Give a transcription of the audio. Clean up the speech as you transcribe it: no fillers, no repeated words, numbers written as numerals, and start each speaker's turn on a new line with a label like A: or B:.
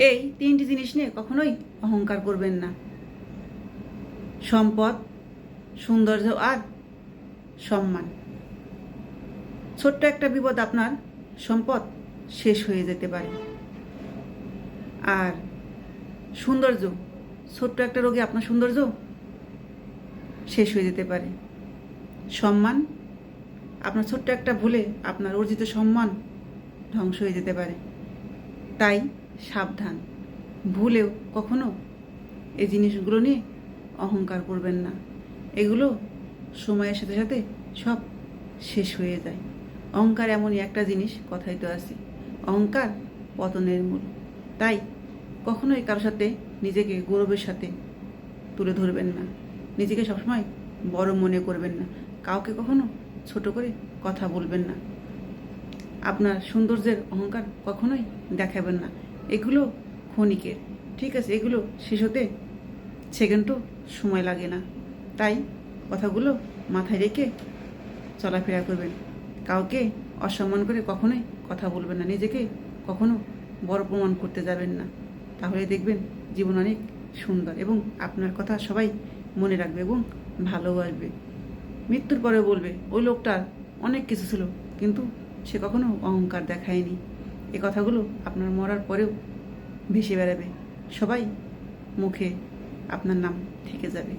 A: এই তিনটি জিনিস নিয়ে কখনোই অহংকার করবেন না। সম্পদ, সৌন্দর্য আর সম্মান। ছোট্ট একটা বিপদ আপনার সম্পদ শেষ হয়ে যেতে পারে। আর সৌন্দর্য, ছোট্ট একটা রোগে আপনার সৌন্দর্য শেষ হয়ে যেতে পারে। সম্মান, আপনার ছোট্ট একটা ভুলে আপনার অর্জিত সম্মান ধ্বংস হয়ে যেতে পারে। তাই সাবধান, ভুলেও কখনো এই জিনিসগুলো নিয়ে অহংকার করবেন না। এগুলো সময়ের সাথে সাথে সব শেষ হয়ে যায়। অহংকার এমনই একটা জিনিস, কথাই তো আছে, অহংকার পতনের মূল। তাই কখনোই কারোর সাথে নিজেকে গৌরবের সাথে তুলে ধরবেন না, নিজেকে সবসময় বড় মনে করবেন না, কাউকে কখনো ছোট করে কথা বলবেন না, আপনার সৌন্দর্যের অহংকার কখনোই দেখাবেন না। এগুলো ক্ষণিকের, ঠিক আছে, এগুলো শেষ হতে সেকেন্ডও সময় লাগে না। তাই কথাগুলো মাথায় রেখে চলাফেরা করবেন। কাউকে অসম্মান করে কখনোই কথা বলবেন না, নিজেকে কখনো বড় প্রমাণ করতে যাবেন না। তাহলে দেখবেন জীবন অনেক সুন্দর এবং আপনার কথা সবাই মনে রাখবে এবং ভালোবাসবে। মৃত্যুর পরেও বলবে ওই লোকটার অনেক কিছু ছিল, কিন্তু সে কখনো অহংকার দেখায়নি। এ কথাগুলো আপনার মরার পরেও ভেসে বেড়াবে, সবাই মুখে আপনার নাম থেকে যাবে।